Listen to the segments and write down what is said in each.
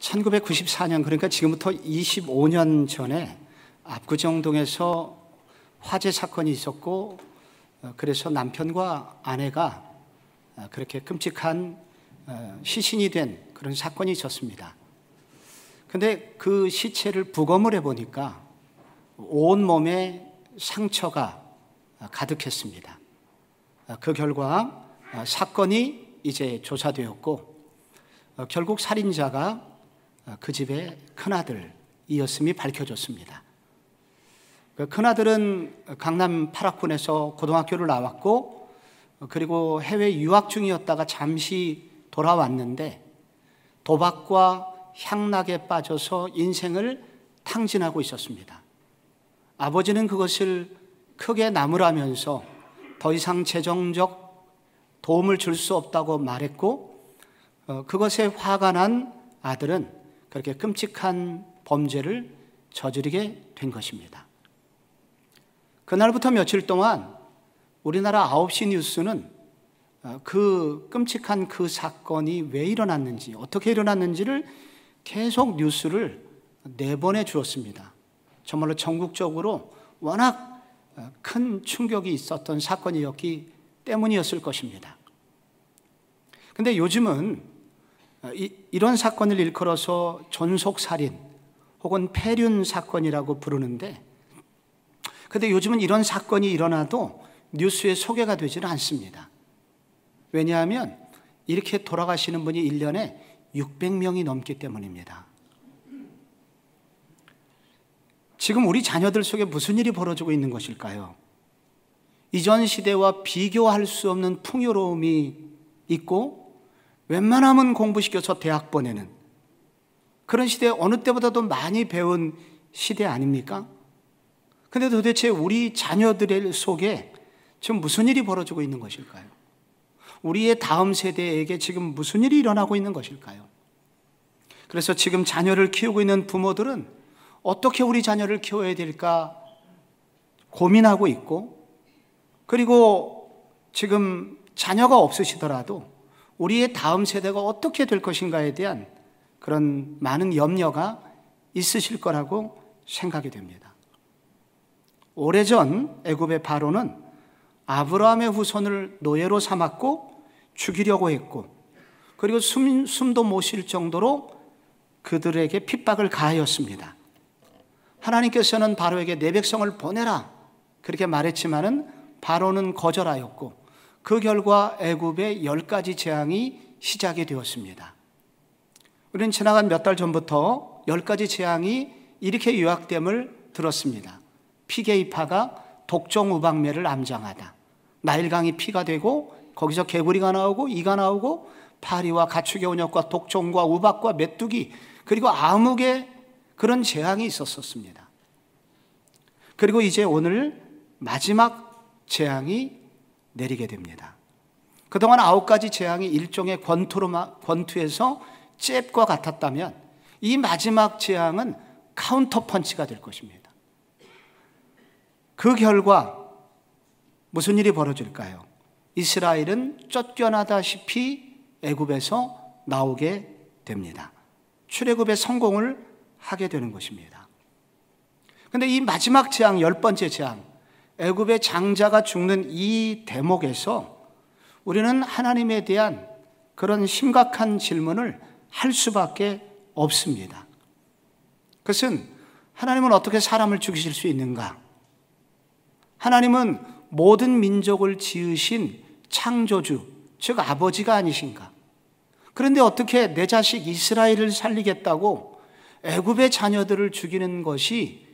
1994년, 그러니까 지금부터 25년 전에 압구정동에서 화재 사건이 있었고, 그래서 남편과 아내가 그렇게 끔찍한 시신이 된 그런 사건이 있었습니다. 근데 그 시체를 부검을 해보니까 온몸에 상처가 가득했습니다. 그 결과 사건이 이제 조사되었고, 결국 살인자가 그 집의 큰아들이었음이 밝혀졌습니다. 그 큰아들은 강남 8학군에서 고등학교를 나왔고, 그리고 해외 유학 중이었다가 잠시 돌아왔는데 도박과 향락에 빠져서 인생을 탕진하고 있었습니다. 아버지는 그것을 크게 나무라면서 더 이상 재정적 도움을 줄 수 없다고 말했고, 그것에 화가 난 아들은 그렇게 끔찍한 범죄를 저지르게 된 것입니다. 그날부터 며칠 동안 우리나라 9시 뉴스는 그 끔찍한 그 사건이 왜 일어났는지, 어떻게 일어났는지를 계속 뉴스를 내보내 주었습니다. 정말로 전국적으로 워낙 큰 충격이 있었던 사건이었기 때문이었을 것입니다. 그런데 요즘은 이런 사건을 일컬어서 존속살인 혹은 폐륜 사건이라고 부르는데, 그런데 요즘은 이런 사건이 일어나도 뉴스에 소개가 되지는 않습니다. 왜냐하면 이렇게 돌아가시는 분이 1년에 600명이 넘기 때문입니다. 지금 우리 자녀들 속에 무슨 일이 벌어지고 있는 것일까요? 이전 시대와 비교할 수 없는 풍요로움이 있고, 웬만하면 공부시켜서 대학 보내는 그런 시대에 어느 때보다도 많이 배운 시대 아닙니까? 근데 도대체 우리 자녀들 속에 지금 무슨 일이 벌어지고 있는 것일까요? 우리의 다음 세대에게 지금 무슨 일이 일어나고 있는 것일까요? 그래서 지금 자녀를 키우고 있는 부모들은 어떻게 우리 자녀를 키워야 될까 고민하고 있고, 그리고 지금 자녀가 없으시더라도 우리의 다음 세대가 어떻게 될 것인가에 대한 그런 많은 염려가 있으실 거라고 생각이 됩니다. 오래전 애굽의 바로는 아브라함의 후손을 노예로 삼았고 죽이려고 했고, 그리고 숨도 못 쉴 정도로 그들에게 핍박을 가하였습니다. 하나님께서는 바로에게 내 백성을 보내라 그렇게 말했지만은 바로는 거절하였고, 그 결과 애굽의 10가지 재앙이 시작이 되었습니다. 우리는 지나간 몇 달 전부터 10가지 재앙이 이렇게 요약됨을 들었습니다. 피게이파가 독종 우박매를 암장하다. 나일강이 피가 되고 거기서 개구리가 나오고 이가 나오고 파리와 가축의 온역과 독종과 우박과 메뚜기, 그리고 암흑의 그런 재앙이 있었습니다. 그리고 이제 오늘 마지막 재앙이 내리게 됩니다. 그동안 9가지 재앙이 일종의 권투에서 잽과 같았다면, 이 마지막 재앙은 카운터 펀치가 될 것입니다. 그 결과 무슨 일이 벌어질까요? 이스라엘은 쫓겨나다시피 애굽에서 나오게 됩니다. 출애굽의 성공을 하게 되는 것입니다. 그런데 이 마지막 재앙, 10번째 재앙, 애굽의 장자가 죽는 이 대목에서 우리는 하나님에 대한 그런 심각한 질문을 할 수밖에 없습니다. 그것은 하나님은 어떻게 사람을 죽이실 수 있는가? 하나님은 모든 민족을 지으신 창조주, 즉 아버지가 아니신가? 그런데 어떻게 내 자식 이스라엘을 살리겠다고 애굽의 자녀들을 죽이는 것이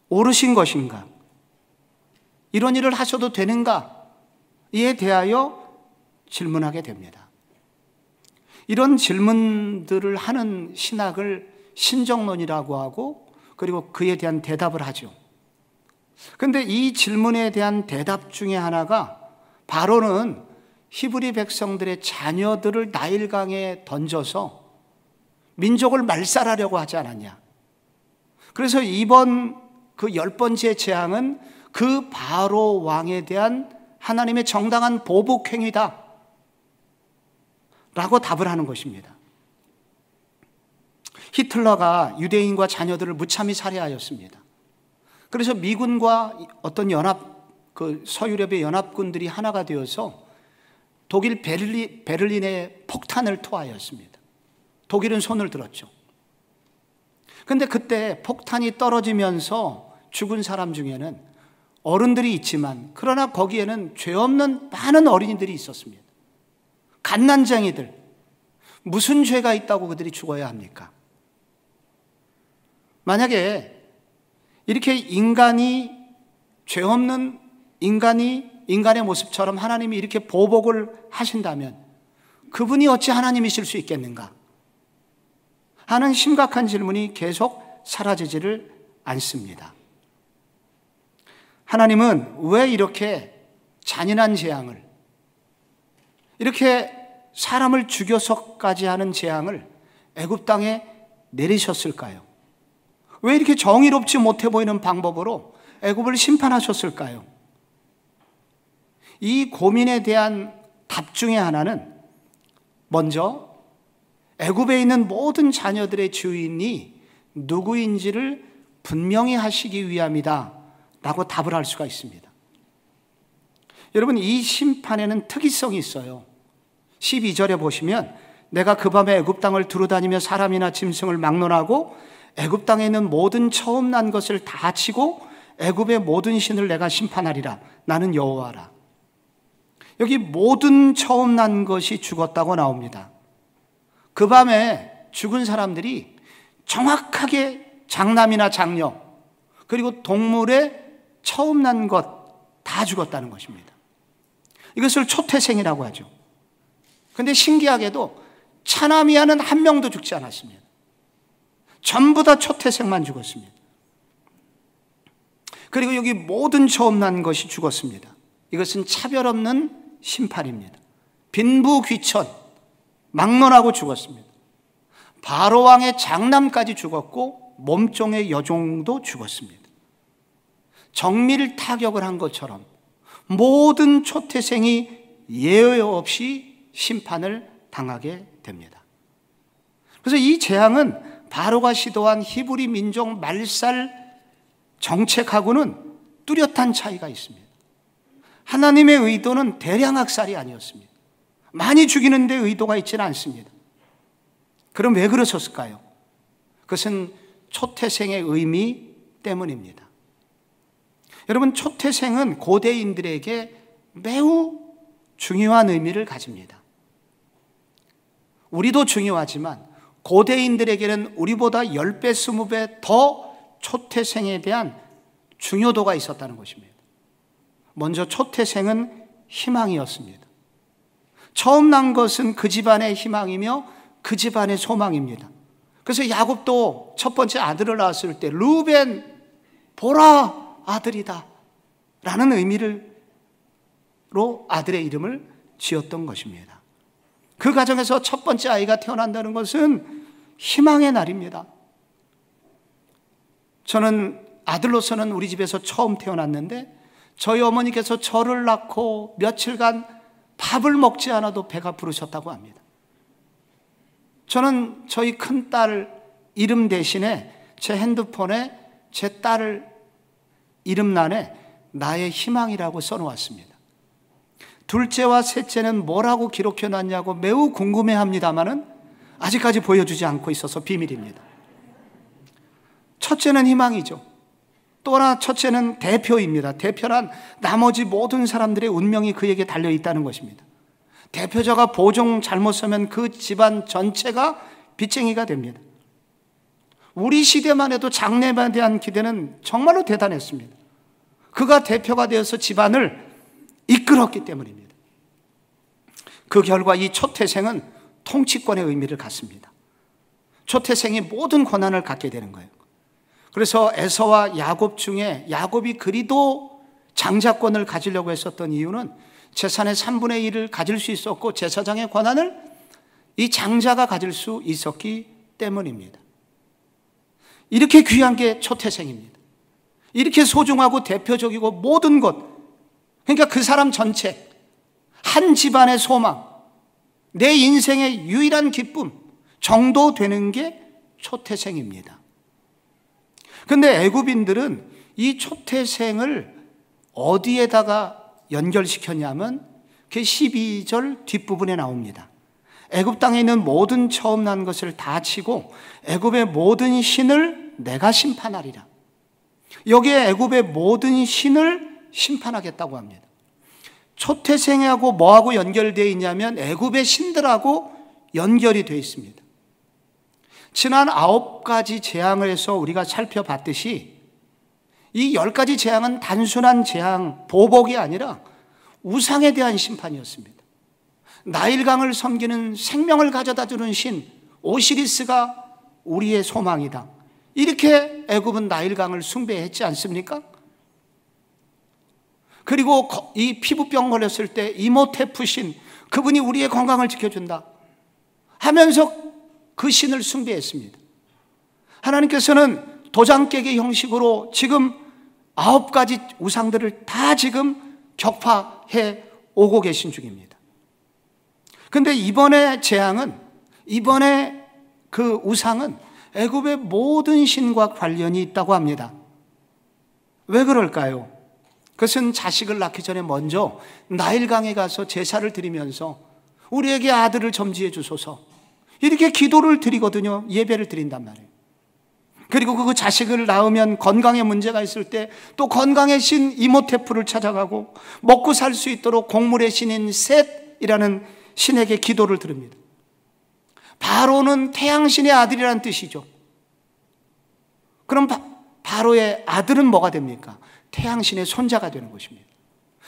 옳으신 것인가? 이런 일을 하셔도 되는가? 이에 대하여 질문하게 됩니다. 이런 질문들을 하는 신학을 신정론이라고 하고, 그리고 그에 대한 대답을 하죠. 그런데 이 질문에 대한 대답 중에 하나가, 바로는 히브리 백성들의 자녀들을 나일강에 던져서 민족을 말살하려고 하지 않았냐. 그래서 이번 그 10번째 재앙은 그 바로 왕에 대한 하나님의 정당한 보복 행위다 라고 답을 하는 것입니다. 히틀러가 유대인과 자녀들을 무참히 살해하였습니다. 그래서 미군과 어떤 서유럽의 연합군들이 하나가 되어서 독일 베를린에 폭탄을 투하하였습니다. 독일은 손을 들었죠. 그런데 그때 폭탄이 떨어지면서 죽은 사람 중에는 어른들이 있지만, 그러나 거기에는 죄 없는 많은 어린이들이 있었습니다. 갓난쟁이들. 무슨 죄가 있다고 그들이 죽어야 합니까? 만약에 이렇게 죄 없는 인간의 모습처럼 하나님이 이렇게 보복을 하신다면 그분이 어찌 하나님이실 수 있겠는가 하는 심각한 질문이 계속 사라지지를 않습니다. 하나님은 왜 이렇게 잔인한 재앙을, 이렇게 사람을 죽여서까지 하는 재앙을 애굽 땅에 내리셨을까요? 왜 이렇게 정의롭지 못해 보이는 방법으로 애굽을 심판하셨을까요? 이 고민에 대한 답 중에 하나는 먼저 애굽에 있는 모든 자녀들의 주인이 누구인지를 분명히 하시기 위함이다 라고 답을 할 수가 있습니다. 여러분, 이 심판에는 특이성이 있어요. 12절에 보시면 내가 그 밤에 애굽 땅을 두루다니며 사람이나 짐승을 막론하고 애굽 땅에 있는 모든 처음 난 것을 다 치고 애굽의 모든 신을 내가 심판하리라. 나는 여호와라. 여기 모든 처음 난 것이 죽었다고 나옵니다. 그 밤에 죽은 사람들이 정확하게 장남이나 장녀, 그리고 동물의 처음 난 것 다 죽었다는 것입니다. 이것을 초태생이라고 하죠. 그런데 신기하게도 차나미아는 한 명도 죽지 않았습니다. 전부 다 초태생만 죽었습니다. 그리고 여기 모든 처음 난 것이 죽었습니다. 이것은 차별 없는 심판입니다. 빈부귀천, 막론하고 죽었습니다. 바로왕의 장남까지 죽었고 몸종의 여종도 죽었습니다. 정밀 타격을 한 것처럼 모든 초태생이 예외 없이 심판을 당하게 됩니다. 그래서 이 재앙은 바로가 시도한 히브리 민족 말살 정책하고는 뚜렷한 차이가 있습니다. 하나님의 의도는 대량 학살이 아니었습니다. 많이 죽이는 데 의도가 있지는 않습니다. 그럼 왜 그러셨을까요? 그것은 초태생의 의미 때문입니다. 여러분, 초태생은 고대인들에게 매우 중요한 의미를 가집니다. 우리도 중요하지만 고대인들에게는 우리보다 10배, 20배 더 초태생에 대한 중요도가 있었다는 것입니다. 먼저 초태생은 희망이었습니다. 처음 난 것은 그 집안의 희망이며 그 집안의 소망입니다. 그래서 야곱도 첫 번째 아들을 낳았을 때 르우벤 보라 아들이다 라는 의미로 아들의 이름을 지었던 것입니다. 그 가정에서 첫 번째 아이가 태어난다는 것은 희망의 날입니다. 저는 아들로서는 우리 집에서 처음 태어났는데 저희 어머니께서 저를 낳고 며칠간 밥을 먹지 않아도 배가 부르셨다고 합니다. 저는 저희 큰딸 이름 대신에 제 핸드폰에 제 딸 이름란에 나의 희망이라고 써놓았습니다. 둘째와 셋째는 뭐라고 기록해놨냐고 매우 궁금해합니다마는 아직까지 보여주지 않고 있어서 비밀입니다. 첫째는 희망이죠. 또 하나, 첫째는 대표입니다. 대표란 나머지 모든 사람들의 운명이 그에게 달려있다는 것입니다. 대표자가 보종 잘못 서면 그 집안 전체가 빚쟁이가 됩니다. 우리 시대만 해도 장래에 대한 기대는 정말로 대단했습니다. 그가 대표가 되어서 집안을 이끌었기 때문입니다. 그 결과 이 초태생은 통치권의 의미를 갖습니다. 초태생이 모든 권한을 갖게 되는 거예요. 그래서 에서와 야곱 중에 야곱이 그리도 장자권을 가지려고 했었던 이유는 재산의 3분의 1을 가질 수 있었고 제사장의 권한을 이 장자가 가질 수 있었기 때문입니다. 이렇게 귀한 게 초태생입니다. 이렇게 소중하고 대표적이고 모든 것, 그러니까 그 사람 전체, 한 집안의 소망, 내 인생의 유일한 기쁨 정도 되는 게 초태생입니다. 근데 애굽인들은 이 초태생을 어디에다가 연결시켰냐면 그 12절 뒷부분에 나옵니다. 애굽 땅에 있는 모든 처음 난 것을 다 치고 애굽의 모든 신을 내가 심판하리라. 여기에 애굽의 모든 신을 심판하겠다고 합니다. 초태생하고 뭐하고 연결되어 있냐면 애굽의 신들하고 연결이 되어 있습니다. 지난 9가지 재앙을 해서 우리가 살펴봤듯이 이 10가지 재앙은 단순한 재앙, 보복이 아니라 우상에 대한 심판이었습니다. 나일강을 섬기는 생명을 가져다 주는 신 오시리스가 우리의 소망이다. 이렇게 애굽은 나일강을 숭배했지 않습니까? 그리고 이 피부병 걸렸을 때 이모테프 신, 그분이 우리의 건강을 지켜준다 하면서 그 신을 숭배했습니다. 하나님께서는 도장 깨기 형식으로 지금 9가지 우상들을 다 지금 격파해 오고 계신 중입니다. 근데 이번에 재앙은, 이번에 그 우상은 애굽의 모든 신과 관련이 있다고 합니다. 왜 그럴까요? 그것은 자식을 낳기 전에 먼저 나일강에 가서 제사를 드리면서 우리에게 아들을 점지해 주소서, 이렇게 기도를 드리거든요. 예배를 드린단 말이에요. 그리고 그 자식을 낳으면 건강에 문제가 있을 때 또 건강의 신 이모테프를 찾아가고 먹고 살 수 있도록 곡물의 신인 셋이라는 신에게 기도를 드립니다. 바로는 태양신의 아들이라는 뜻이죠. 그럼 바로의 아들은 뭐가 됩니까? 태양신의 손자가 되는 것입니다.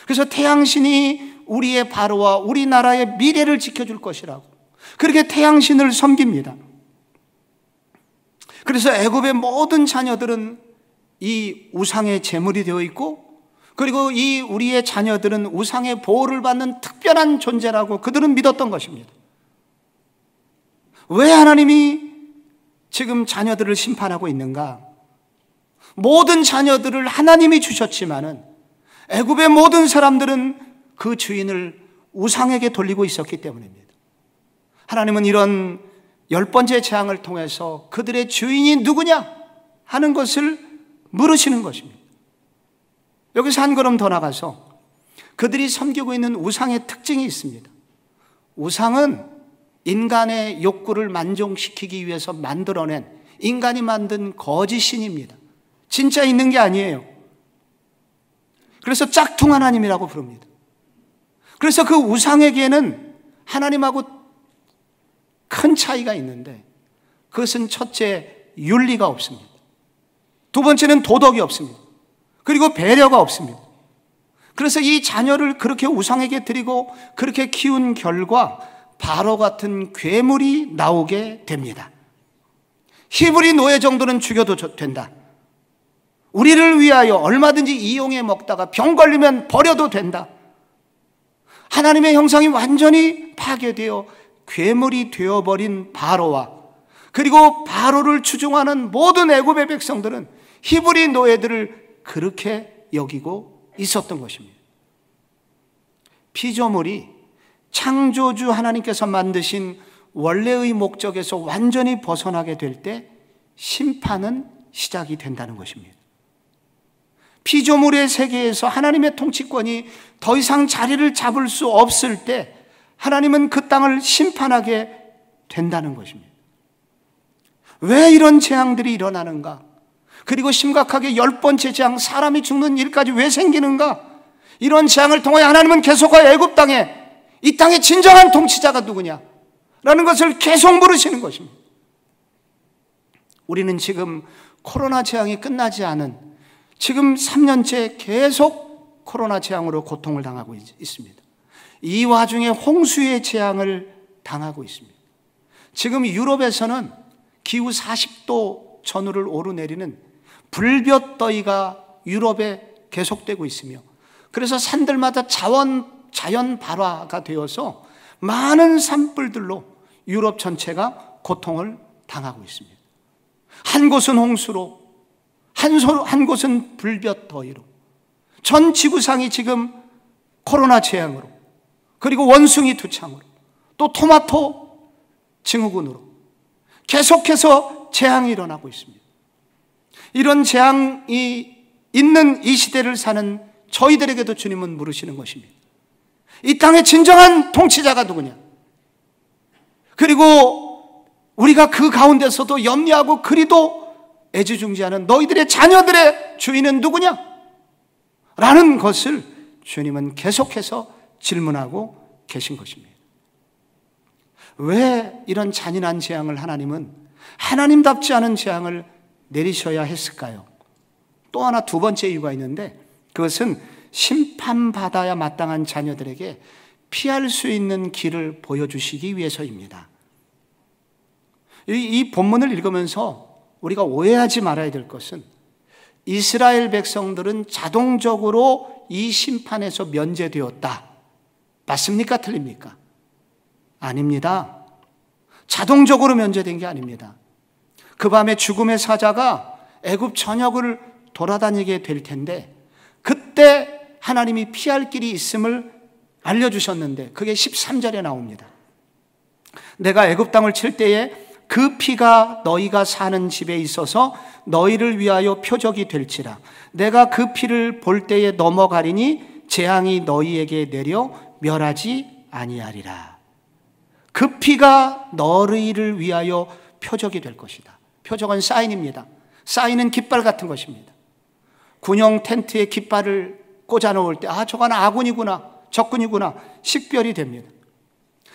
그래서 태양신이 우리의 바로와 우리나라의 미래를 지켜줄 것이라고 그렇게 태양신을 섬깁니다. 그래서 애굽의 모든 자녀들은 이 우상의 제물이 되어 있고, 그리고 이 우리의 자녀들은 우상의 보호를 받는 특별한 존재라고 그들은 믿었던 것입니다. 왜 하나님이 지금 자녀들을 심판하고 있는가? 모든 자녀들을 하나님이 주셨지만은 애굽의 모든 사람들은 그 주인을 우상에게 돌리고 있었기 때문입니다. 하나님은 이런 10번째 재앙을 통해서 그들의 주인이 누구냐 하는 것을 물으시는 것입니다. 여기서 한 걸음 더 나가서 그들이 섬기고 있는 우상의 특징이 있습니다. 우상은 인간의 욕구를 만족시키기 위해서 만들어낸, 인간이 만든 거짓 신입니다. 진짜 있는 게 아니에요. 그래서 짝퉁 하나님이라고 부릅니다. 그래서 그 우상에게는 하나님하고 큰 차이가 있는데, 그것은 첫째, 윤리가 없습니다. 두 번째는 도덕이 없습니다. 그리고 배려가 없습니다. 그래서 이 자녀를 그렇게 우상에게 드리고 그렇게 키운 결과 바로 같은 괴물이 나오게 됩니다. 히브리 노예 정도는 죽여도 된다. 우리를 위하여 얼마든지 이용해 먹다가 병 걸리면 버려도 된다. 하나님의 형상이 완전히 파괴되어 괴물이 되어버린 바로와, 그리고 바로를 추종하는 모든 애굽의 백성들은 히브리 노예들을 그렇게 여기고 있었던 것입니다. 피조물이 창조주 하나님께서 만드신 원래의 목적에서 완전히 벗어나게 될 때 심판은 시작이 된다는 것입니다. 피조물의 세계에서 하나님의 통치권이 더 이상 자리를 잡을 수 없을 때 하나님은 그 땅을 심판하게 된다는 것입니다. 왜 이런 재앙들이 일어나는가? 그리고 심각하게 10번째 재앙, 사람이 죽는 일까지 왜 생기는가? 이런 재앙을 통해 하나님은 계속하여 애굽 땅에, 이 땅의 진정한 통치자가 누구냐? 라는 것을 계속 물으시는 것입니다. 우리는 지금 코로나 재앙이 끝나지 않은, 지금 3년째 계속 코로나 재앙으로 고통을 당하고 있습니다. 이 와중에 홍수의 재앙을 당하고 있습니다. 지금 유럽에서는 기후 40도 전후를 오르내리는 불볕더위가 유럽에 계속되고 있으며, 그래서 산들마다 자연 발화가 되어서 많은 산불들로 유럽 전체가 고통을 당하고 있습니다. 한 곳은 홍수로, 한 곳은 불볕더위로, 전 지구상이 지금 코로나 재앙으로, 그리고 원숭이 투창으로, 또 토마토 증후군으로 계속해서 재앙이 일어나고 있습니다. 이런 재앙이 있는 이 시대를 사는 저희들에게도 주님은 물으시는 것입니다. 이 땅의 진정한 통치자가 누구냐? 그리고 우리가 그 가운데서도 염려하고 그리도 애지중지하는 너희들의 자녀들의 주인은 누구냐? 라는 것을 주님은 계속해서 질문하고 계신 것입니다. 왜 이런 잔인한 재앙을 하나님은 하나님답지 않은 재앙을 내리셔야 했을까요? 또 하나 두 번째 이유가 있는데, 그것은 심판받아야 마땅한 자녀들에게 피할 수 있는 길을 보여주시기 위해서입니다. 이 본문을 읽으면서 우리가 오해하지 말아야 될 것은, 이스라엘 백성들은 자동적으로 이 심판에서 면제되었다. 맞습니까? 틀립니까? 아닙니다. 자동적으로 면제된 게 아닙니다. 그 밤에 죽음의 사자가 애굽 전역을 돌아다니게 될 텐데, 그때 하나님이 피할 길이 있음을 알려주셨는데, 그게 13절에 나옵니다. 내가 애굽 땅을 칠 때에 그 피가 너희가 사는 집에 있어서 너희를 위하여 표적이 될지라. 내가 그 피를 볼 때에 넘어가리니 재앙이 너희에게 내려 멸하지 아니하리라. 그 피가 너희를 위하여 표적이 될 것이다. 표적은 사인입니다. 사인은 깃발 같은 것입니다. 군용 텐트에 깃발을 꽂아 놓을 때, 저건 아군이구나, 적군이구나, 식별이 됩니다.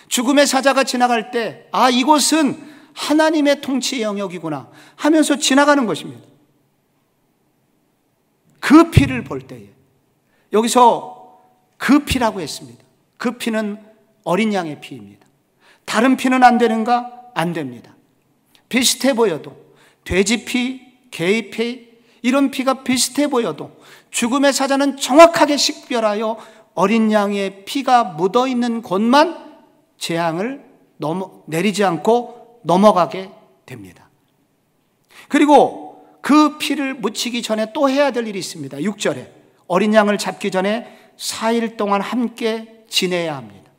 죽음의 사자가 지나갈 때, 이곳은 하나님의 통치 영역이구나 하면서 지나가는 것입니다. 그 피를 볼 때에, 여기서 그 피라고 했습니다. 그 피는 어린 양의 피입니다. 다른 피는 안 되는가? 안 됩니다. 비슷해 보여도, 돼지 피, 개의 피, 이런 피가 비슷해 보여도 죽음의 사자는 정확하게 식별하여 어린 양의 피가 묻어있는 곳만 재앙을 내리지 않고 넘어가게 됩니다. 그리고 그 피를 묻히기 전에 또 해야 될 일이 있습니다. 6절에 어린 양을 잡기 전에 4일 동안 함께 지내야 합니다.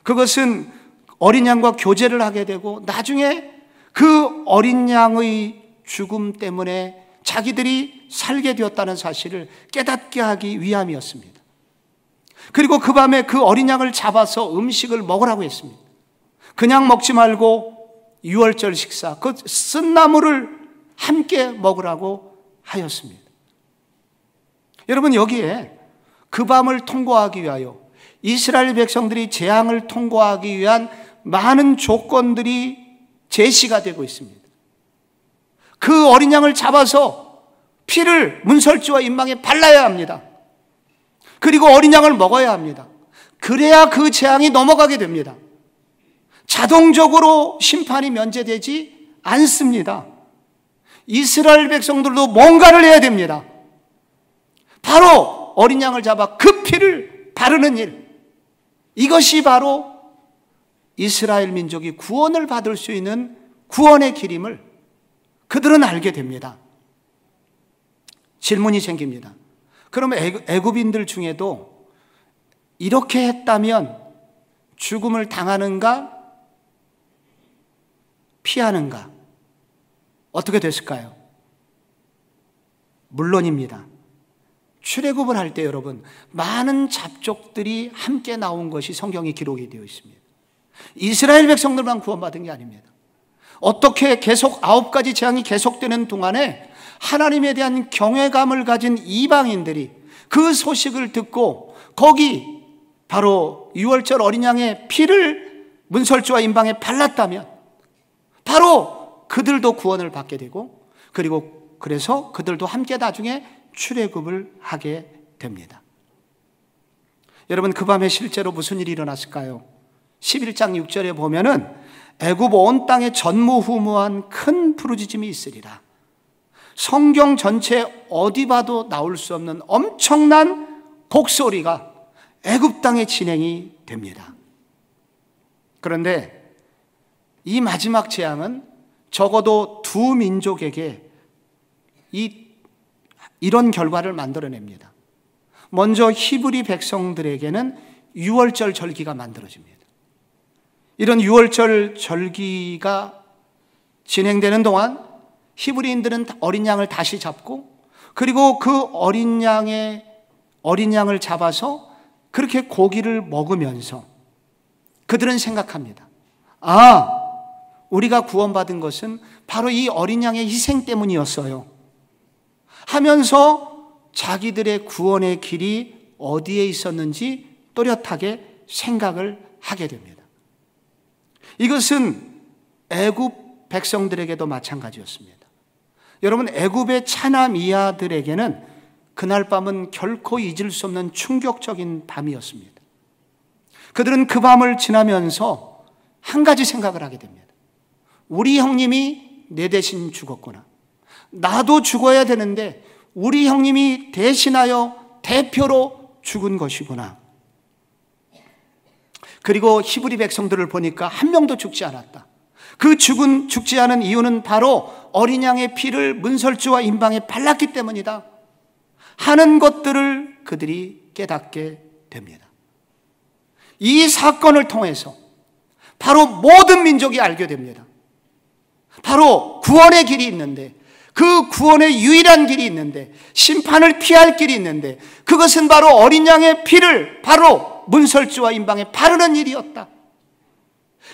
그것은 어린 양과 교제를 하게 되고, 나중에 그 어린 양의 죽음 때문에 자기들이 살게 되었다는 사실을 깨닫게 하기 위함이었습니다. 그리고 그 밤에 그 어린 양을 잡아서 음식을 먹으라고 했습니다. 그냥 먹지 말고 유월절 식사, 그 쓴나물을 함께 먹으라고 하였습니다. 여러분, 여기에 그 밤을 통과하기 위하여 이스라엘 백성들이 재앙을 통과하기 위한 많은 조건들이 제시가 되고 있습니다. 그 어린 양을 잡아서 피를 문설주와 인방에 발라야 합니다. 그리고 어린 양을 먹어야 합니다. 그래야 그 재앙이 넘어가게 됩니다. 자동적으로 심판이 면제되지 않습니다. 이스라엘 백성들도 뭔가를 해야 됩니다. 바로 어린 양을 잡아 그 피를 바르는 일, 이것이 바로 이스라엘 민족이 구원을 받을 수 있는 구원의 길임을 그들은 알게 됩니다. 질문이 생깁니다. 그러면 애굽인들 중에도 이렇게 했다면 죽음을 당하는가, 피하는가, 어떻게 됐을까요? 물론입니다. 출애굽을 할 때 여러분, 많은 잡족들이 함께 나온 것이 성경에 기록이 되어 있습니다. 이스라엘 백성들만 구원받은 게 아닙니다. 어떻게 계속 9가지 재앙이 계속되는 동안에 하나님에 대한 경외감을 가진 이방인들이 그 소식을 듣고 거기 바로 유월절 어린 양의 피를 문설주와 인방에 발랐다면 바로 그들도 구원을 받게 되고, 그리고 그래서 그들도 함께 나중에 출애굽을 하게 됩니다. 여러분, 그 밤에 실제로 무슨 일이 일어났을까요? 11장 6절에 보면은 애굽 온 땅에 전무후무한 큰 부르짖음이 있으리라. 성경 전체 어디 봐도 나올 수 없는 엄청난 곡소리가 애굽 땅에 진행이 됩니다. 그런데 이 마지막 재앙은 적어도 두 민족에게 이런 결과를 만들어냅니다. 먼저 히브리 백성들에게는 유월절 절기가 만들어집니다. 이런 유월절 절기가 진행되는 동안 히브리인들은 어린 양을 다시 잡고, 그리고 그 어린 양을 잡아서 그렇게 고기를 먹으면서 그들은 생각합니다. 우리가 구원받은 것은 바로 이 어린 양의 희생 때문이었어요 하면서 자기들의 구원의 길이 어디에 있었는지 또렷하게 생각을 하게 됩니다. 이것은 애굽 백성들에게도 마찬가지였습니다. 여러분, 애굽의 차남 이하들에게는 그날 밤은 결코 잊을 수 없는 충격적인 밤이었습니다. 그들은 그 밤을 지나면서 한 가지 생각을 하게 됩니다. 우리 형님이 내 대신 죽었구나. 나도 죽어야 되는데 우리 형님이 대신하여 대표로 죽은 것이구나. 그리고 히브리 백성들을 보니까 한 명도 죽지 않았다. 그 죽지 않은 이유는 바로 어린 양의 피를 문설주와 임방에 발랐기 때문이다 하는 것들을 그들이 깨닫게 됩니다. 이 사건을 통해서 바로 모든 민족이 알게 됩니다. 바로 구원의 길이 있는데, 그 구원의 유일한 길이 있는데, 심판을 피할 길이 있는데, 그것은 바로 어린 양의 피를 바로 문설주와 임방에 바르는 일이었다.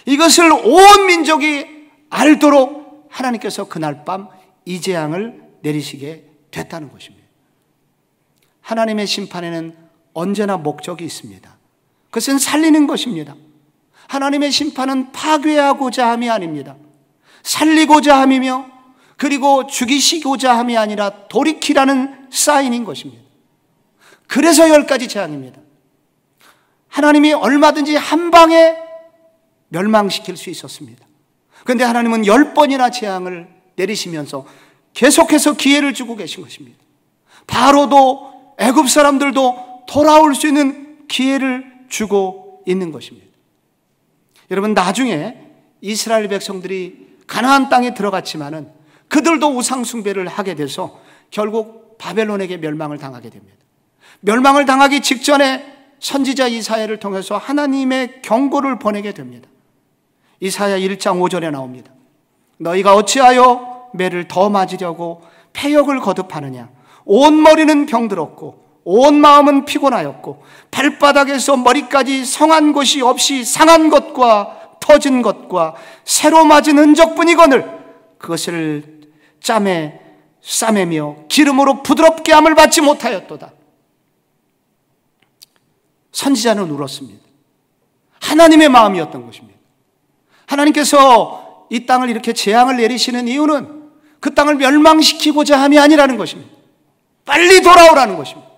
이것을 온 민족이 알도록 하나님께서 그날 밤 이 재앙을 내리시게 됐다는 것입니다. 하나님의 심판에는 언제나 목적이 있습니다. 그것은 살리는 것입니다. 하나님의 심판은 파괴하고자 함이 아닙니다. 살리고자 함이며, 그리고 죽이시고자 함이 아니라 돌이키라는 사인인 것입니다. 그래서 10가지 재앙입니다. 하나님이 얼마든지 한 방에 멸망시킬 수 있었습니다. 그런데 하나님은 10번이나 재앙을 내리시면서 계속해서 기회를 주고 계신 것입니다. 바로도 애굽 사람들도 돌아올 수 있는 기회를 주고 있는 것입니다. 여러분, 나중에 이스라엘 백성들이 가나안 땅에 들어갔지만은 그들도 우상 숭배를 하게 돼서 결국 바벨론에게 멸망을 당하게 됩니다. 멸망을 당하기 직전에 선지자 이사야를 통해서 하나님의 경고를 보내게 됩니다. 이사야 1장 5절에 나옵니다. 너희가 어찌하여 매를 더 맞으려고 패역을 거듭하느냐. 온 머리는 병들었고 온 마음은 피곤하였고 발바닥에서 머리까지 성한 곳이 없이 상한 것과 터진 것과 새로 맞은 흔적뿐이거늘 그것을 짬에 싸매며 기름으로 부드럽게 함을 받지 못하였도다. 선지자는 울었습니다. 하나님의 마음이었던 것입니다. 하나님께서 이 땅을 이렇게 재앙을 내리시는 이유는 그 땅을 멸망시키고자 함이 아니라는 것입니다. 빨리 돌아오라는 것입니다.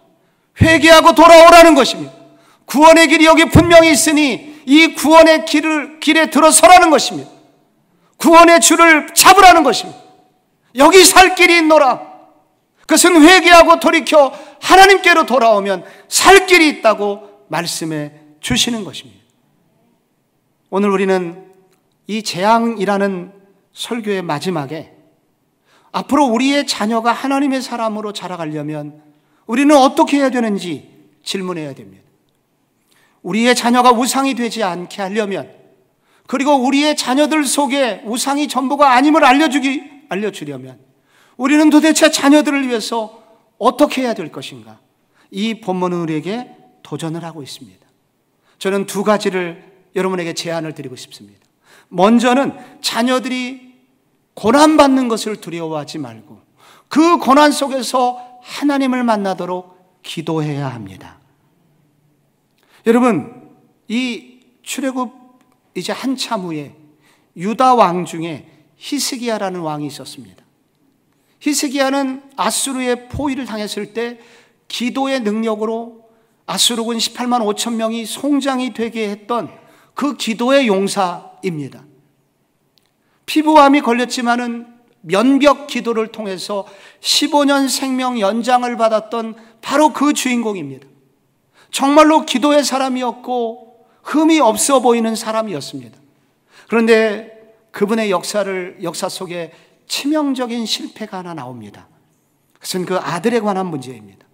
회개하고 돌아오라는 것입니다. 구원의 길이 여기 분명히 있으니 이 구원의 길에 들어서라는 것입니다. 구원의 줄을 잡으라는 것입니다. 여기 살 길이 있노라. 그것은 회개하고 돌이켜 하나님께로 돌아오면 살 길이 있다고 말씀해 주시는 것입니다. 오늘 우리는 이 재앙이라는 설교의 마지막에 앞으로 우리의 자녀가 하나님의 사람으로 자라가려면 우리는 어떻게 해야 되는지 질문해야 됩니다. 우리의 자녀가 우상이 되지 않게 하려면, 그리고 우리의 자녀들 속에 우상이 전부가 아님을 알려주려면 우리는 도대체 자녀들을 위해서 어떻게 해야 될 것인가? 이 본문은 우리에게 도전을 하고 있습니다. 저는 2가지를 여러분에게 제안을 드리고 싶습니다. 먼저는 자녀들이 고난받는 것을 두려워하지 말고 그 고난 속에서 하나님을 만나도록 기도해야 합니다. 여러분, 이 출애굽 이제 한참 후에 유다 왕 중에 히스기야라는 왕이 있었습니다. 히스기야는 아수르의 포위를 당했을 때 기도의 능력으로 아수르군 18만 5천 명이 송장이 되게 했던 그 기도의 용사입니다. 피부암이 걸렸지만은 면벽 기도를 통해서 15년 생명 연장을 받았던 바로 그 주인공입니다. 정말로 기도의 사람이었고 흠이 없어 보이는 사람이었습니다. 그런데 그분의 역사 속에 치명적인 실패가 하나 나옵니다. 그것은 그 아들에 관한 문제입니다.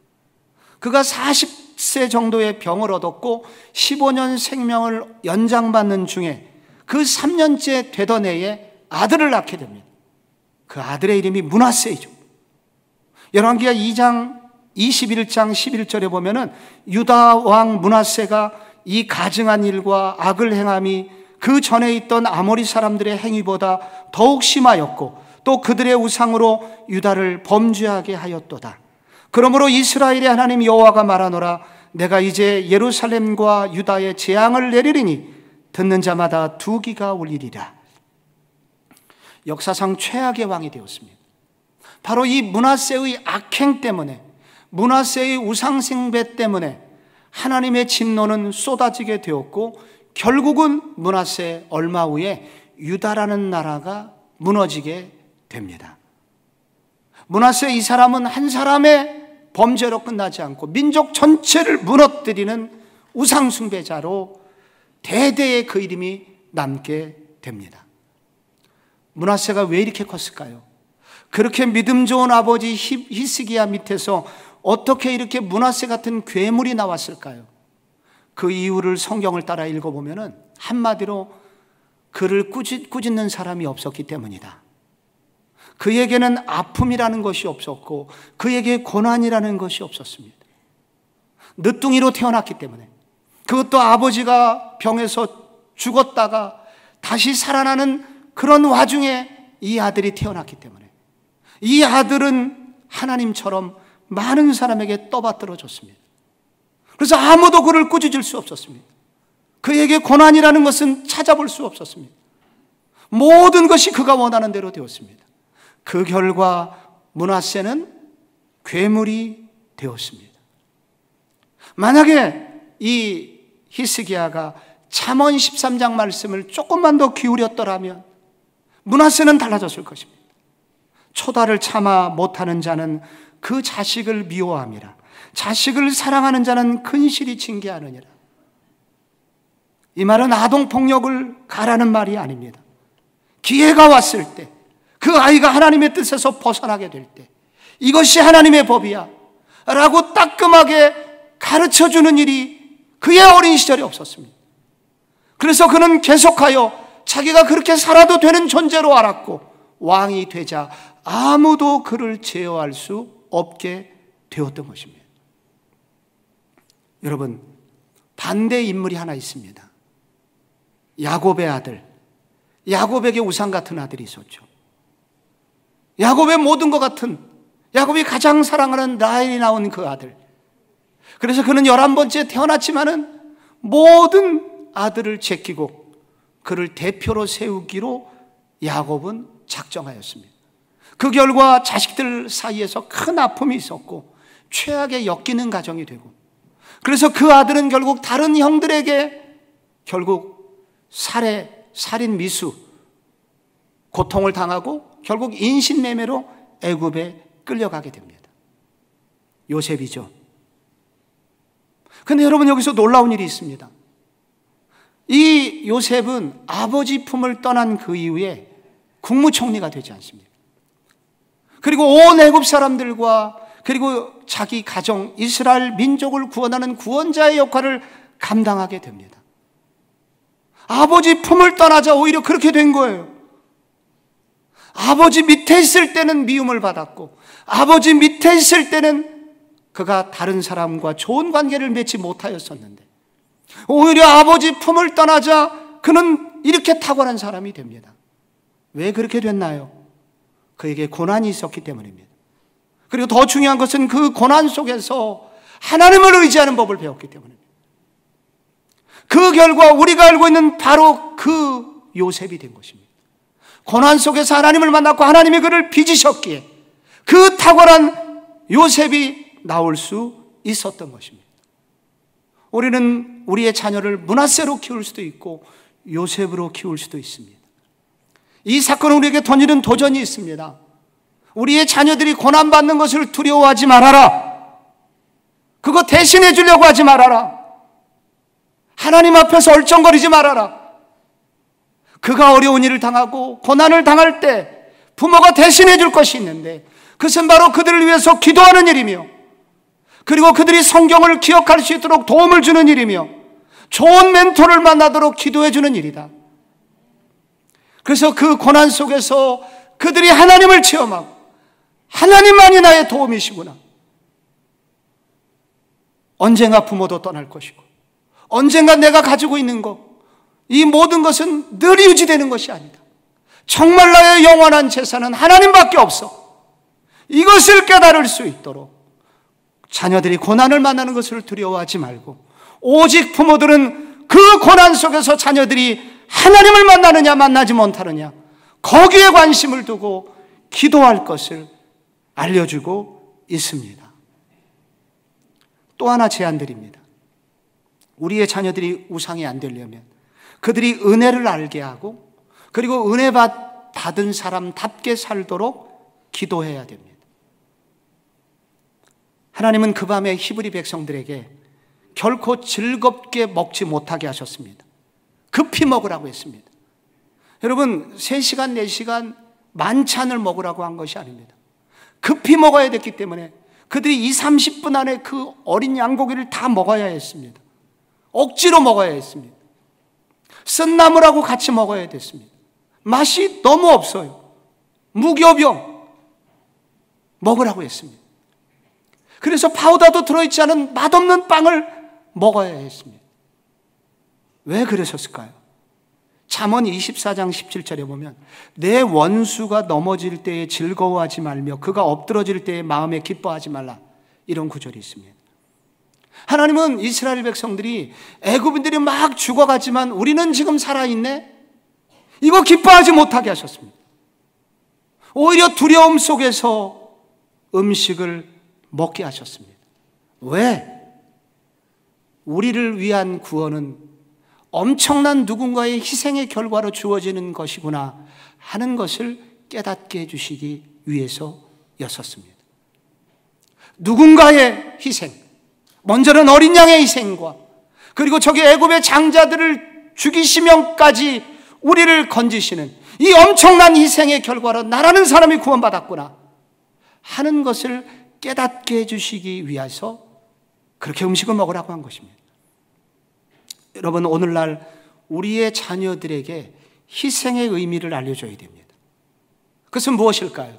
그가 40세 정도의 병을 얻었고 15년 생명을 연장받는 중에 그 3년째 되던 해에 아들을 낳게 됩니다. 그 아들의 이름이 므낫세이죠. 열왕기하 2장 21장 11절에 보면은 유다 왕 므낫세가 이 가증한 일과 악을 행함이 그 전에 있던 아모리 사람들의 행위보다 더욱 심하였고 또 그들의 우상으로 유다를 범죄하게 하였도다. 그러므로 이스라엘의 하나님 여호와가 말하노라. 내가 이제 예루살렘과 유다에 재앙을 내리리니 듣는 자마다 두기가 울리리라. 역사상 최악의 왕이 되었습니다. 바로 이 므낫세의 악행 때문에, 므낫세의 우상숭배 때문에 하나님의 진노는 쏟아지게 되었고 결국은 므낫세 얼마 후에 유다라는 나라가 무너지게 됩니다. 므낫세 이 사람은 한 사람의 범죄로 끝나지 않고 민족 전체를 무너뜨리는 우상숭배자로 대대의 그 이름이 남게 됩니다. 므낫세가 왜 이렇게 컸을까요? 그렇게 믿음 좋은 아버지 히스기야 밑에서 어떻게 이렇게 므낫세 같은 괴물이 나왔을까요? 그 이유를 성경을 따라 읽어보면 한마디로 그를 꾸짖는 사람이 없었기 때문이다. 그에게는 아픔이라는 것이 없었고 그에게 고난이라는 것이 없었습니다. 늦둥이로 태어났기 때문에, 그것도 아버지가 병에서 죽었다가 다시 살아나는 그런 와중에 이 아들이 태어났기 때문에 이 아들은 하나님처럼 많은 사람에게 떠받들어졌습니다. 그래서 아무도 그를 꾸짖을 수 없었습니다. 그에게 고난이라는 것은 찾아볼 수 없었습니다. 모든 것이 그가 원하는 대로 되었습니다. 그 결과 므낫세는 괴물이 되었습니다. 만약에 이 히스기야가 잠언 13장 말씀을 조금만 더 기울였더라면 므낫세는 달라졌을 것입니다. 초다를 참아 못하는 자는 그 자식을 미워함이라. 자식을 사랑하는 자는 근실이 징계하느니라. 이 말은 아동폭력을 가라는 말이 아닙니다. 기회가 왔을 때, 그 아이가 하나님의 뜻에서 벗어나게 될 때 이것이 하나님의 법이야 라고 따끔하게 가르쳐주는 일이 그의 어린 시절에 없었습니다. 그래서 그는 계속하여 자기가 그렇게 살아도 되는 존재로 알았고 왕이 되자 아무도 그를 제어할 수 없게 되었던 것입니다. 여러분, 반대 인물이 하나 있습니다. 야곱의 아들, 야곱에게 우상 같은 아들이 있었죠. 야곱의 모든 것 같은, 야곱이 가장 사랑하는 라헬이 낳은 그 아들. 그래서 그는 11번째 태어났지만은 모든 아들을 제끼고 그를 대표로 세우기로 야곱은 작정하였습니다. 그 결과 자식들 사이에서 큰 아픔이 있었고 최악의 엮이는 가정이 되고, 그래서 그 아들은 결국 다른 형들에게 결국 살인 미수, 고통을 당하고 결국 인신매매로 애굽에 끌려가게 됩니다. 요셉이죠. 근데 여러분, 여기서 놀라운 일이 있습니다. 이 요셉은 아버지 품을 떠난 그 이후에 국무총리가 되지 않습니다. 그리고 온 애굽 사람들과 그리고 자기 가정 이스라엘 민족을 구원하는 구원자의 역할을 감당하게 됩니다. 아버지 품을 떠나자 오히려 그렇게 된 거예요. 아버지 밑에 있을 때는 미움을 받았고 아버지 밑에 있을 때는 그가 다른 사람과 좋은 관계를 맺지 못하였었는데 오히려 아버지 품을 떠나자 그는 이렇게 탁월한 사람이 됩니다. 왜 그렇게 됐나요? 그에게 고난이 있었기 때문입니다. 그리고 더 중요한 것은 그 고난 속에서 하나님을 의지하는 법을 배웠기 때문입니다. 그 결과 우리가 알고 있는 바로 그 요셉이 된 것입니다. 고난 속에서 하나님을 만났고 하나님이 그를 빚으셨기에 그 탁월한 요셉이 나올 수 있었던 것입니다. 우리는 우리의 자녀를 므낫세로 키울 수도 있고 요셉으로 키울 수도 있습니다. 이 사건은 우리에게 던지는 도전이 있습니다. 우리의 자녀들이 고난받는 것을 두려워하지 말아라. 그거 대신해 주려고 하지 말아라. 하나님 앞에서 얼쩡거리지 말아라. 그가 어려운 일을 당하고 고난을 당할 때 부모가 대신해 줄 것이 있는데 그것은 바로 그들을 위해서 기도하는 일이며 그리고 그들이 성경을 기억할 수 있도록 도움을 주는 일이며 좋은 멘토를 만나도록 기도해 주는 일이다. 그래서 그 고난 속에서 그들이 하나님을 체험하고 하나님만이 나의 도움이시구나. 언젠가 부모도 떠날 것이고 언젠가 내가 가지고 있는 것, 이 모든 것은 늘 유지되는 것이 아니다. 정말 나의 영원한 재산은 하나님밖에 없어. 이것을 깨달을 수 있도록 자녀들이 고난을 만나는 것을 두려워하지 말고, 오직 부모들은 그 고난 속에서 자녀들이 하나님을 만나느냐 만나지 못하느냐, 거기에 관심을 두고 기도할 것을 알려주고 있습니다. 또 하나 제안드립니다. 우리의 자녀들이 우상이 안 되려면 그들이 은혜를 알게 하고, 그리고 은혜 받은 사람답게 살도록 기도해야 됩니다. 하나님은 그 밤에 히브리 백성들에게 결코 즐겁게 먹지 못하게 하셨습니다. 급히 먹으라고 했습니다. 여러분, 3시간, 4시간 만찬을 먹으라고 한 것이 아닙니다. 급히 먹어야 됐기 때문에 그들이 20, 30분 안에 그 어린 양고기를 다 먹어야 했습니다. 억지로 먹어야 했습니다. 쓴나물하고 같이 먹어야 됐습니다. 맛이 너무 없어요. 무교병 먹으라고 했습니다. 그래서 파우더도 들어있지 않은 맛없는 빵을 먹어야 했습니다. 왜 그러셨을까요? 잠언 24장 17절에 보면 내 원수가 넘어질 때에 즐거워하지 말며 그가 엎드러질 때에 마음에 기뻐하지 말라, 이런 구절이 있습니다. 하나님은 이스라엘 백성들이 애굽인들이 막 죽어가지만 우리는 지금 살아있네, 이거 기뻐하지 못하게 하셨습니다. 오히려 두려움 속에서 음식을 먹게 하셨습니다. 왜? 우리를 위한 구원은 엄청난 누군가의 희생의 결과로 주어지는 것이구나 하는 것을 깨닫게 해주시기 위해서였었습니다. 누군가의 희생, 먼저는 어린 양의 희생과, 그리고 저기 애굽의 장자들을 죽이시면까지 우리를 건지시는 이 엄청난 희생의 결과로 나라는 사람이 구원받았구나 하는 것을 깨닫게 해주시기 위해서 그렇게 음식을 먹으라고 한 것입니다. 여러분, 오늘날 우리의 자녀들에게 희생의 의미를 알려줘야 됩니다. 그것은 무엇일까요?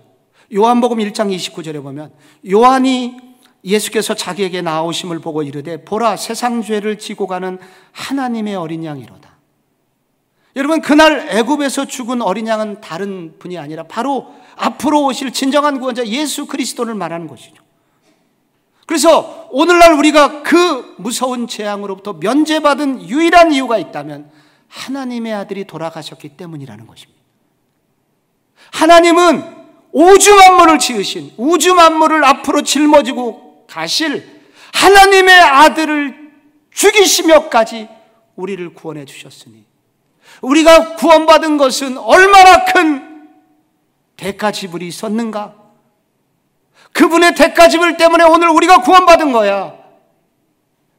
요한복음 1장 29절에 보면 요한이 예수께서 자기에게 나오심을 보고 이르되 보라, 세상 죄를 지고 가는 하나님의 어린 양이로다. 여러분, 그날 애굽에서 죽은 어린 양은 다른 분이 아니라 바로 앞으로 오실 진정한 구원자 예수 그리스도를 말하는 것이죠. 그래서 오늘날 우리가 그 무서운 재앙으로부터 면제받은 유일한 이유가 있다면 하나님의 아들이 돌아가셨기 때문이라는 것입니다. 하나님은 우주 만물을 지으신, 우주 만물을 앞으로 짊어지고 가실 하나님의 아들을 죽이시며까지 우리를 구원해 주셨으니, 우리가 구원받은 것은 얼마나 큰 대가 지불이 있었는가? 그분의 대가 지불 때문에 오늘 우리가 구원받은 거야.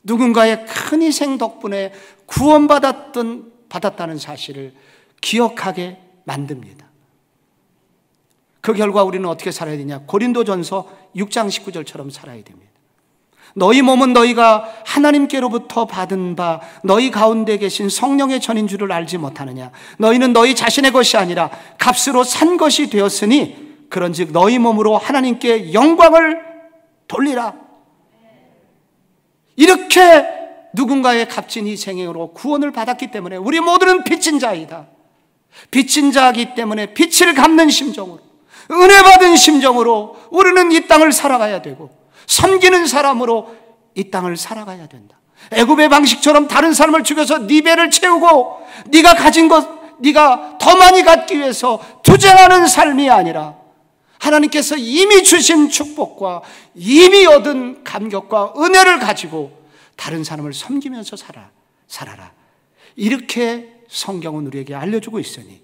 누군가의 큰 희생 덕분에 구원받았다는 사실을 기억하게 만듭니다. 그 결과 우리는 어떻게 살아야 되냐? 고린도전서 6장 19절처럼 살아야 됩니다. 너희 몸은 너희가 하나님께로부터 받은 바 너희 가운데 계신 성령의 전인 줄을 알지 못하느냐? 너희는 너희 자신의 것이 아니라 값으로 산 것이 되었으니 그런즉 너희 몸으로 하나님께 영광을 돌리라. 이렇게 누군가의 값진 희생으로 구원을 받았기 때문에 우리 모두는 빚진 자이다. 빚진 자이기 때문에 빚을 갚는 심정으로, 은혜 받은 심정으로 우리는 이 땅을 살아가야 되고, 섬기는 사람으로 이 땅을 살아가야 된다. 애굽의 방식처럼 다른 사람을 죽여서 네 배를 채우고 네가 가진 것, 네가 더 많이 갖기 위해서 투쟁하는 삶이 아니라 하나님께서 이미 주신 축복과 이미 얻은 감격과 은혜를 가지고 다른 사람을 섬기면서 살아라. 이렇게 성경은 우리에게 알려주고 있으니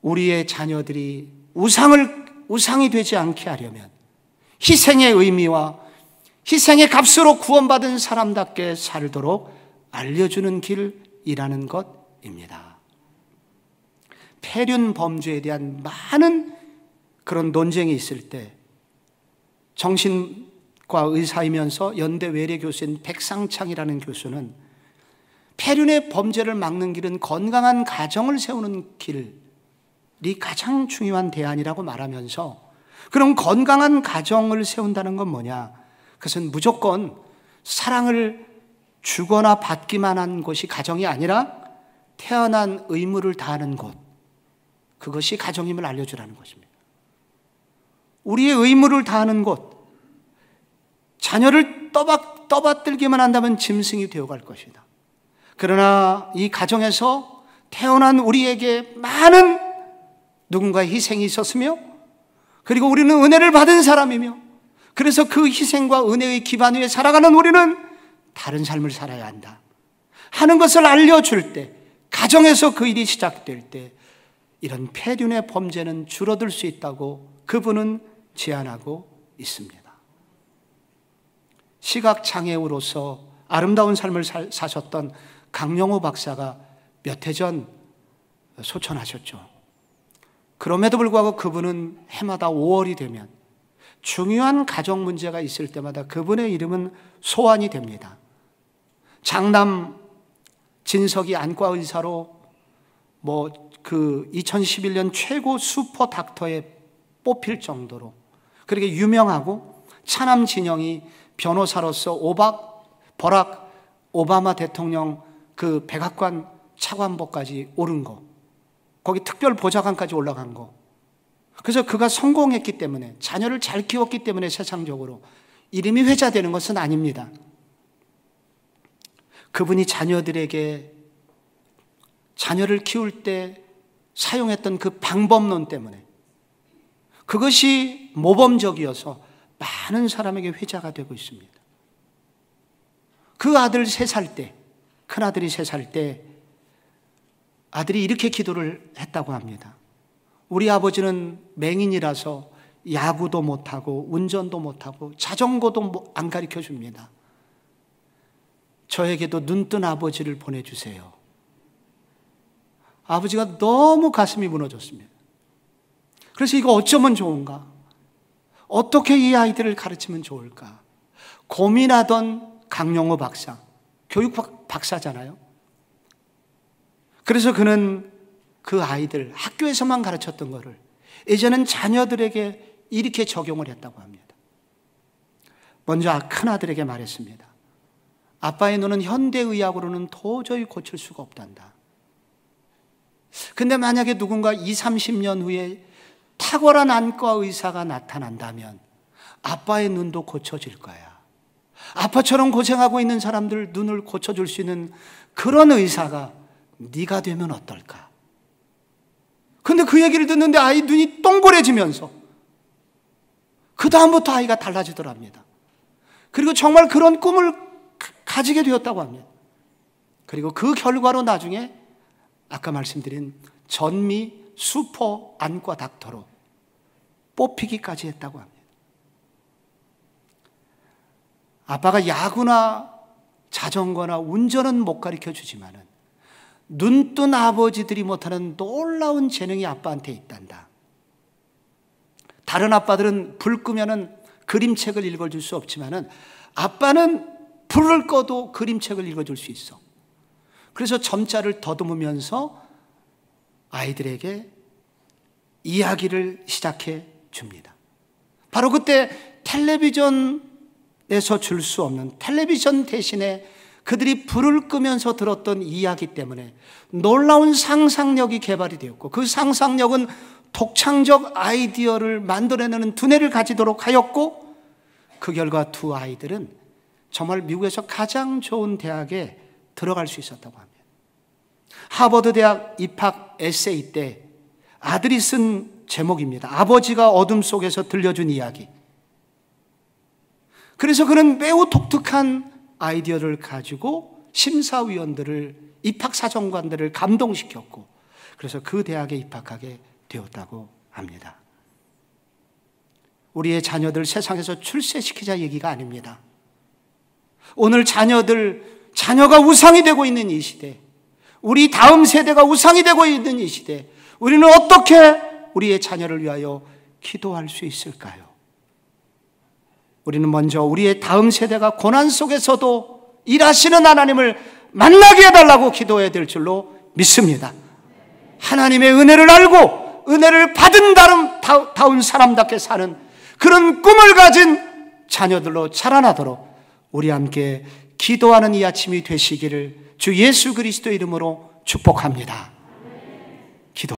우리의 자녀들이 우상이 되지 않게 하려면 희생의 의미와 희생의 값으로 구원받은 사람답게 살도록 알려주는 길이라는 것입니다. 폐륜 범죄에 대한 많은 그런 논쟁이 있을 때 정신과 의사이면서 연대 외래 교수인 백상창이라는 교수는 폐륜의 범죄를 막는 길은 건강한 가정을 세우는 길, 가장 중요한 대안이라고 말하면서, 그럼 건강한 가정을 세운다는 건 뭐냐? 그것은 무조건 사랑을 주거나 받기만 한 곳이 가정이 아니라 태어난 의무를 다하는 곳, 그것이 가정임을 알려주라는 것입니다. 우리의 의무를 다하는 곳, 자녀를 떠받들기만 한다면 짐승이 되어갈 것이다. 그러나 이 가정에서 태어난 우리에게 많은 누군가의 희생이 있었으며, 그리고 우리는 은혜를 받은 사람이며, 그래서 그 희생과 은혜의 기반 위에 살아가는 우리는 다른 삶을 살아야 한다 하는 것을 알려줄 때, 가정에서 그 일이 시작될 때 이런 폐륜의 범죄는 줄어들 수 있다고 그분은 제안하고 있습니다. 시각장애우로서 아름다운 삶을 사셨던 강영호 박사가 몇 해 전 소천하셨죠. 그럼에도 불구하고 그분은 해마다 5월이 되면 중요한 가정 문제가 있을 때마다 그분의 이름은 소환이 됩니다. 장남 진석이 안과 의사로 2011년 최고 슈퍼 닥터에 뽑힐 정도로 그렇게 유명하고, 차남 진영이 변호사로서 버락 오바마 대통령 그 백악관 차관보까지 오른 거, 거기 특별 보좌관까지 올라간 거. 그래서 그가 성공했기 때문에, 자녀를 잘 키웠기 때문에 세상적으로 이름이 회자되는 것은 아닙니다. 그분이 자녀들에게 자녀를 키울 때 사용했던 그 방법론 때문에, 그것이 모범적이어서 많은 사람에게 회자가 되고 있습니다. 그 아들 3살 때, 큰아들이 3살 때 아들이 이렇게 기도를 했다고 합니다. 우리 아버지는 맹인이라서 야구도 못하고 운전도 못하고 자전거도 안 가르쳐 줍니다. 저에게도 눈뜬 아버지를 보내주세요. 아버지가 너무 가슴이 무너졌습니다. 그래서 이거 어쩌면 좋은가? 어떻게 이 아이들을 가르치면 좋을까? 고민하던 강영호 박사, 교육 박사잖아요. 그래서 그는 그 아이들, 학교에서만 가르쳤던 거를 이제는 자녀들에게 이렇게 적용을 했다고 합니다. 먼저 큰아들에게 말했습니다. 아빠의 눈은 현대의학으로는 도저히 고칠 수가 없단다. 근데 만약에 누군가 20, 30년 후에 탁월한 안과 의사가 나타난다면 아빠의 눈도 고쳐질 거야. 아빠처럼 고생하고 있는 사람들 눈을 고쳐줄 수 있는 그런 의사가 네가 되면 어떨까? 근데 그 얘기를 듣는데 아이 눈이 동그래지면서 그 다음부터 아이가 달라지더랍니다. 그리고 정말 그런 꿈을 가지게 되었다고 합니다. 그리고 그 결과로 나중에 아까 말씀드린 전미 슈퍼 안과 닥터로 뽑히기까지 했다고 합니다. 아빠가 야구나 자전거나 운전은 못 가르쳐 주지만은 눈뜬 아버지들이 못하는 놀라운 재능이 아빠한테 있단다. 다른 아빠들은 불 끄면은 그림책을 읽어줄 수 없지만은 아빠는 불을 꺼도 그림책을 읽어줄 수 있어. 그래서 점자를 더듬으면서 아이들에게 이야기를 시작해 줍니다. 바로 그때 텔레비전에서 줄 수 없는, 텔레비전 대신에 그들이 불을 끄면서 들었던 이야기 때문에 놀라운 상상력이 개발이 되었고, 그 상상력은 독창적 아이디어를 만들어내는 두뇌를 가지도록 하였고, 그 결과 두 아이들은 정말 미국에서 가장 좋은 대학에 들어갈 수 있었다고 합니다. 하버드 대학 입학 에세이 때 아들이 쓴 제목입니다. 아버지가 어둠 속에서 들려준 이야기. 그래서 그는 매우 독특한 아이디어를 가지고 심사위원들을, 입학사정관들을 감동시켰고, 그래서 그 대학에 입학하게 되었다고 합니다. 우리의 자녀들 세상에서 출세시키자 얘기가 아닙니다. 오늘 자녀가 우상이 되고 있는 이 시대, 우리 다음 세대가 우상이 되고 있는 이 시대, 우리는 어떻게 우리의 자녀를 위하여 기도할 수 있을까요? 우리는 먼저 우리의 다음 세대가 고난 속에서도 일하시는 하나님을 만나게 해달라고 기도해야 될 줄로 믿습니다. 하나님의 은혜를 알고 은혜를 받은 다운 사람답게 사는 그런 꿈을 가진 자녀들로 자라나도록 우리 함께 기도하는 이 아침이 되시기를 주 예수 그리스도 이름으로 축복합니다.